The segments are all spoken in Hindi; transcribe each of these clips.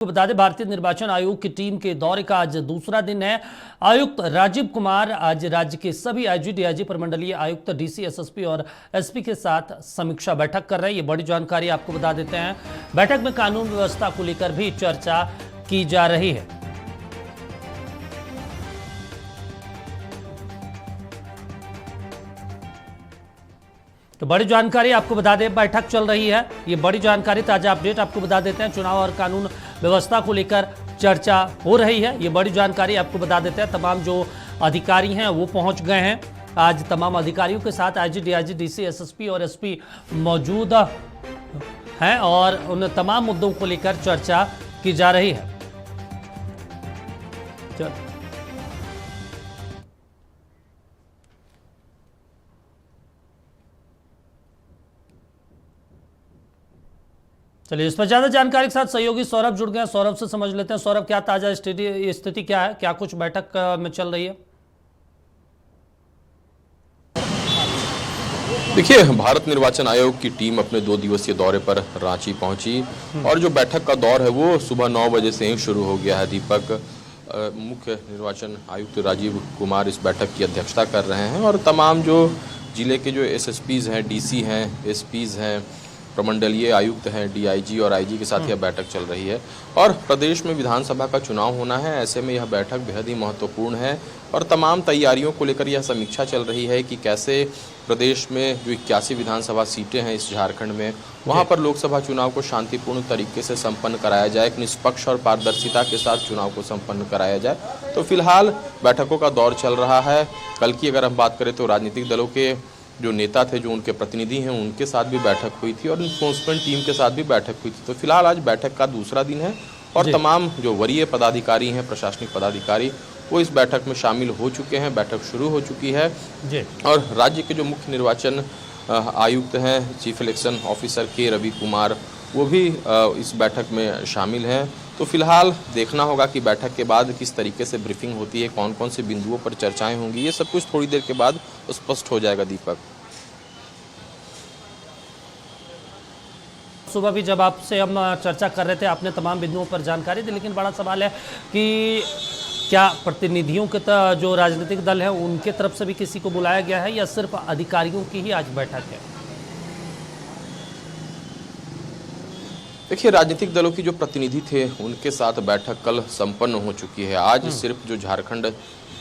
बता दें, भारतीय निर्वाचन आयोग की टीम के दौरे का आज दूसरा दिन है। आयुक्त राजीव कुमार आज राज्य के सभी आईजी, डीआईजी, प्रमंडलीय आयुक्त, डीसी, एसएसपी और एसपी के साथ समीक्षा बैठक कर रहे हैं। ये बड़ी जानकारी आपको बता देते हैं। बैठक में कानून व्यवस्था को लेकर भी चर्चा की जा रही है। तो बड़ी जानकारी आपको बता दें, बैठक चल रही है। ये बड़ी जानकारी, ताजा अपडेट आपको बता देते हैं। चुनाव और कानून व्यवस्था को लेकर चर्चा हो रही है। ये बड़ी जानकारी आपको बता देते हैं। तमाम जो अधिकारी हैं वो पहुंच गए हैं। आज तमाम अधिकारियों के साथ आईजी, डीआईजी, डीसी, एसएसपी और एसपी मौजूद हैं और उन तमाम मुद्दों को लेकर चर्चा की जा रही है। चलिए, इस पर ज्यादा जानकारी के साथ सहयोगी सौरभ जुड़ गए। सौरभ से समझ लेते हैं। सौरभ, क्या ताजा स्थिति क्या है, क्या कुछ बैठक में चल रही है? देखिए, भारत निर्वाचन आयोग की टीम अपने 2 दिवसीय दौरे पर रांची पहुंची और जो बैठक का दौर है वो सुबह 9 बजे से ही शुरू हो गया है। दीपक, मुख्य निर्वाचन आयुक्त राजीव कुमार इस बैठक की अध्यक्षता कर रहे हैं और तमाम जो जिले के जो एसएसपीज हैं, डीसी हैं, एसपीज हैं, प्रमंडलीय आयुक्त हैं, डीआईजी और आईजी के साथ यह बैठक चल रही है। और प्रदेश में विधानसभा का चुनाव होना है, ऐसे में यह बैठक बेहद ही महत्वपूर्ण है और तमाम तैयारियों को लेकर यह समीक्षा चल रही है कि कैसे प्रदेश में जो 81 विधानसभा सीटें हैं इस झारखंड में, वहां पर लोकसभा चुनाव को शांतिपूर्ण तरीके से संपन्न कराया जाए, एक निष्पक्ष और पारदर्शिता के साथ चुनाव को संपन्न कराया जाए। तो फिलहाल बैठकों का दौर चल रहा है। कल की अगर हम बात करें तो राजनीतिक दलों के जो नेता थे, जो उनके प्रतिनिधि हैं, उनके साथ भी बैठक हुई थी और इन्फोर्समेंट टीम के साथ भी बैठक हुई थी। तो फिलहाल आज बैठक का दूसरा दिन है और तमाम जो वरीय पदाधिकारी हैं, प्रशासनिक पदाधिकारी, वो इस बैठक में शामिल हो चुके हैं। बैठक शुरू हो चुकी है और राज्य के जो मुख्य निर्वाचन आयुक्त हैं, चीफ इलेक्शन ऑफिसर के रवि कुमार, वो भी इस बैठक में शामिल हैं। तो फिलहाल देखना होगा कि बैठक के बाद किस तरीके से ब्रीफिंग होती है, कौन कौन से बिंदुओं पर चर्चाएं होंगी, ये सब कुछ थोड़ी देर के बाद स्पष्ट हो जाएगा। दीपक, सुबह भी जब आपसे हम चर्चा कर रहे थे, आपने तमाम बिंदुओं पर जानकारी दी, लेकिन बड़ा सवाल है कि क्या प्रतिनिधियों के जो राजनीतिक दल है उनके तरफ से भी किसी को बुलाया गया है या सिर्फ अधिकारियों की ही आज बैठक है? देखिए, राजनीतिक दलों की जो प्रतिनिधि थे उनके साथ बैठक कल संपन्न हो चुकी है। आज सिर्फ जो झारखंड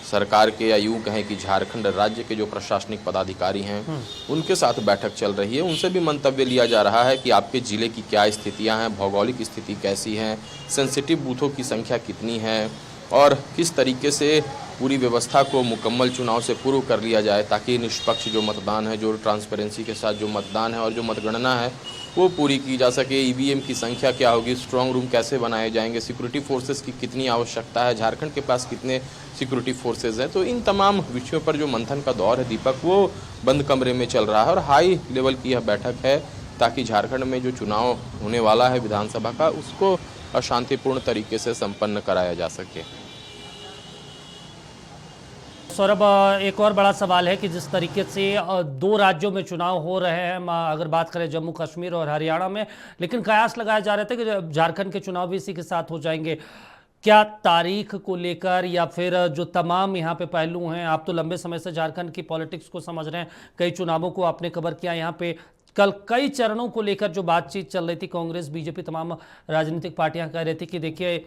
सरकार के, या यूं कहें कि झारखंड राज्य के जो प्रशासनिक पदाधिकारी हैं उनके साथ बैठक चल रही है। उनसे भी मंतव्य लिया जा रहा है कि आपके जिले की क्या स्थितियां हैं, भौगोलिक स्थिति कैसी है, सेंसिटिव बूथों की संख्या कितनी है और किस तरीके से पूरी व्यवस्था को मुकम्मल चुनाव से पूर्व कर लिया जाए ताकि निष्पक्ष जो मतदान है, जो ट्रांसपेरेंसी के साथ जो मतदान है और जो मतगणना है वो पूरी की जा सके। ईवीएम की संख्या क्या होगी, स्ट्रांग रूम कैसे बनाए जाएंगे, सिक्योरिटी फोर्सेस की कितनी आवश्यकता है, झारखंड के पास कितने सिक्योरिटी फोर्सेस हैं। तो इन तमाम विषयों पर जो मंथन का दौर है दीपक, वो बंद कमरे में चल रहा है और हाई लेवल की यह बैठक है ताकि झारखंड में जो चुनाव होने वाला है विधानसभा का, उसको शांतिपूर्ण तरीके से संपन्न कराया जा सके। सौरभ, एक और बड़ा सवाल है कि जिस तरीके से 2 राज्यों में चुनाव हो रहे हैं, अगर बात करें जम्मू कश्मीर और हरियाणा में, लेकिन कयास लगाए जा रहे थे कि झारखंड के चुनाव भी इसी के साथ हो जाएंगे। क्या तारीख को लेकर या फिर जो तमाम यहाँ पे पहलू हैं, आप तो लंबे समय से झारखंड की पॉलिटिक्स को समझ रहे हैं, कई चुनावों को आपने कवर किया यहाँ पे, कल कई चरणों को लेकर जो बातचीत चल रही थी, कांग्रेस, बीजेपी, तमाम राजनीतिक पार्टियां कह रही थी कि देखिए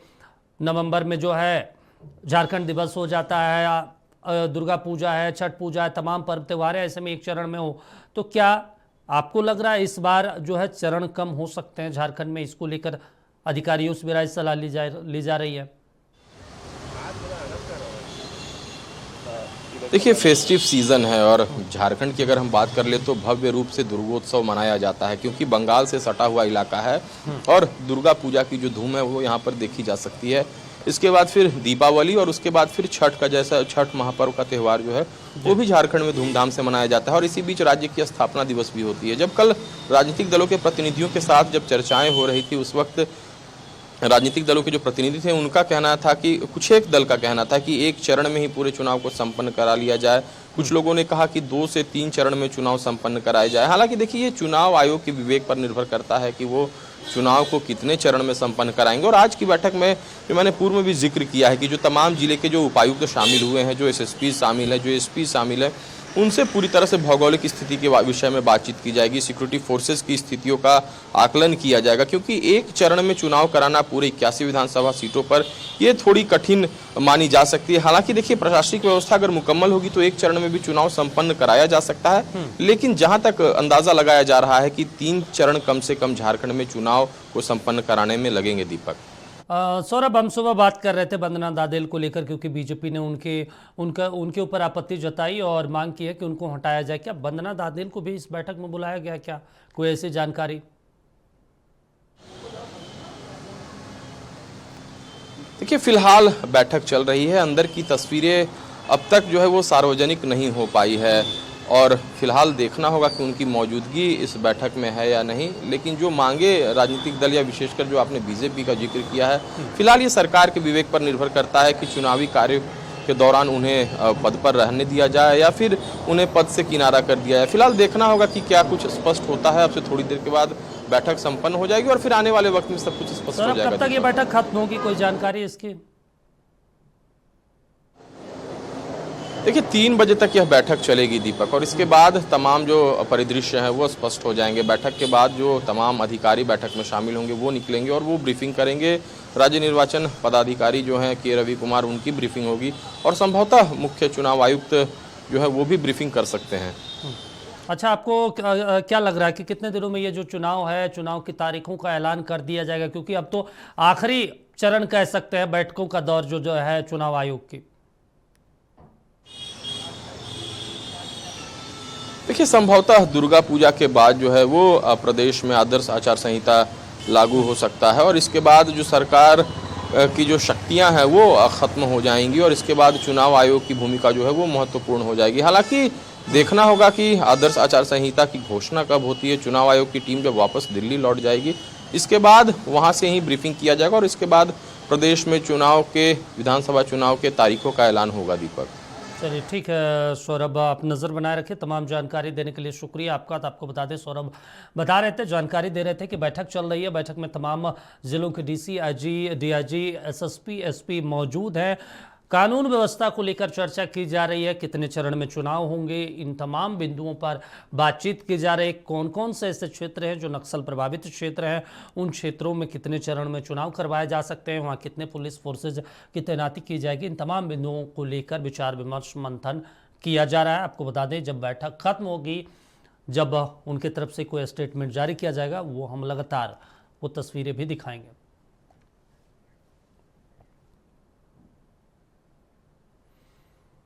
नवंबर में जो है झारखंड दिवस हो जाता है, दुर्गा पूजा है, छठ पूजा है, तमाम पर्व त्यौहार है, ऐसे में एक चरण में हो। तो क्या आपको लग रहा है इस बार जो है चरण कम हो सकते हैं झारखंड में? इसको लेकर अधिकारियों से भी राय सलाह ली जा रही है। देखिए, फेस्टिव सीजन है और झारखंड की अगर हम बात कर ले तो भव्य रूप से दुर्गोत्सव मनाया जाता है क्योंकि बंगाल से सटा हुआ इलाका है और दुर्गा पूजा की जो धूम है वो यहाँ पर देखी जा सकती है। इसके बाद फिर दीपावली और उसके बाद फिर छठ का, जैसा छठ महापर्व का त्यौहार जो है वो भी झारखंड में धूमधाम से मनाया जाता है और इसी बीच राज्य की स्थापना दिवस भी होती है। जब कल राजनीतिक दलों के प्रतिनिधियों के साथ जब चर्चाएं हो रही थी, उस वक्त राजनीतिक दलों के जो प्रतिनिधि थे उनका कहना था कि, कुछ एक दल का कहना था कि एक चरण में ही पूरे चुनाव को संपन्न करा लिया जाए। कुछ लोगों ने कहा कि 2 से 3 चरण में चुनाव संपन्न कराया जाए। हालांकि देखिए, ये चुनाव आयोग के विवेक पर निर्भर करता है कि वो चुनाव को कितने चरण में संपन्न कराएंगे। और आज की बैठक में जो मैंने पूर्व में भी जिक्र किया है कि जो तमाम जिले के जो उपायुक्त शामिल हुए हैं, जो एसएसपी शामिल है, जो एसपी शामिल है, उनसे पूरी तरह से भौगोलिक स्थिति के विषय में बातचीत की जाएगी। सिक्योरिटी फोर्सेस की स्थितियों का आकलन किया जाएगा, क्योंकि एक चरण में चुनाव कराना पूरे 81 विधानसभा सीटों पर ये थोड़ी कठिन मानी जा सकती है। हालांकि देखिए, प्रशासनिक व्यवस्था अगर मुकम्मल होगी तो एक चरण में भी चुनाव संपन्न कराया जा सकता है। लेकिन जहां तक अंदाजा लगाया जा रहा है कि 3 चरण कम से कम झारखंड में चुनाव को संपन्न कराने में लगेंगे। दीपक, सौरभ, हम सुबह बात कर रहे थे वंदना दादेल को लेकर, क्योंकि बीजेपी ने उनके ऊपर आपत्ति जताई और मांग की है कि उनको हटाया जाए। क्या वंदना दादेल को भी इस बैठक में बुलाया गया, क्या कोई ऐसी जानकारी? देखिए, फिलहाल बैठक चल रही है, अंदर की तस्वीरें अब तक जो है वो सार्वजनिक नहीं हो पाई है और फिलहाल देखना होगा कि उनकी मौजूदगी इस बैठक में है या नहीं। लेकिन जो मांगे राजनीतिक दल या विशेषकर जो आपने बीजेपी का जिक्र किया है, फिलहाल ये सरकार के विवेक पर निर्भर करता है कि चुनावी कार्य के दौरान उन्हें पद पर रहने दिया जाए या फिर उन्हें पद से किनारा कर दिया जाए। फिलहाल देखना होगा कि क्या कुछ स्पष्ट होता है। अब से थोड़ी देर के बाद बैठक संपन्न हो जाएगी और फिर आने वाले वक्त में सब कुछ स्पष्ट हो जाएगा। कब तक ये बैठक खत्म होगी, कोई जानकारी इसकी? देखिए, 3 बजे तक यह बैठक चलेगी दीपक, और इसके बाद तमाम जो परिदृश्य हैं वो स्पष्ट हो जाएंगे। बैठक के बाद जो तमाम अधिकारी बैठक में शामिल होंगे वो निकलेंगे और वो ब्रीफिंग करेंगे। राज्य निर्वाचन पदाधिकारी जो हैं के रवि कुमार, उनकी ब्रीफिंग होगी और संभवतः मुख्य चुनाव आयुक्त जो है वो भी ब्रीफिंग कर सकते हैं। अच्छा, आपको क्या लग रहा है कि कितने दिनों में ये जो चुनाव है, चुनाव की तारीखों का ऐलान कर दिया जाएगा? क्योंकि अब तो आखिरी चरण कह सकते हैं बैठकों का दौर जो है चुनाव आयोग की। देखिए, संभवतः दुर्गा पूजा के बाद जो है वो प्रदेश में आदर्श आचार संहिता लागू हो सकता है और इसके बाद जो सरकार की जो शक्तियां हैं वो ख़त्म हो जाएंगी और इसके बाद चुनाव आयोग की भूमिका जो है वो महत्वपूर्ण हो जाएगी। हालांकि देखना होगा कि आदर्श आचार संहिता की घोषणा कब होती है। चुनाव आयोग की टीम जब वापस दिल्ली लौट जाएगी, इसके बाद वहाँ से ही ब्रीफिंग किया जाएगा और इसके बाद प्रदेश में चुनाव के, विधानसभा चुनाव के तारीखों का ऐलान होगा। दीपक, चलिए ठीक है सौरभ, आप नज़र बनाए रखें। तमाम जानकारी देने के लिए शुक्रिया आपका। तो आपको बता दें, सौरभ बता रहे थे, जानकारी दे रहे थे कि बैठक चल रही है। बैठक में तमाम जिलों के DC, IG, DIG, SSP, SP मौजूद हैं। कानून व्यवस्था को लेकर चर्चा की जा रही है, कितने चरण में चुनाव होंगे, इन तमाम बिंदुओं पर बातचीत की जा रही है। कौन कौन से ऐसे क्षेत्र हैं जो नक्सल प्रभावित क्षेत्र हैं, उन क्षेत्रों में कितने चरण में चुनाव करवाए जा सकते हैं, वहाँ कितने पुलिस फोर्सेज की तैनाती की जाएगी, इन तमाम बिंदुओं को लेकर विचार विमर्श मंथन किया जा रहा है। आपको बता दें, जब बैठक खत्म होगी, जब उनकी तरफ से कोई स्टेटमेंट जारी किया जाएगा, वो हम लगातार वो तस्वीरें भी दिखाएंगे।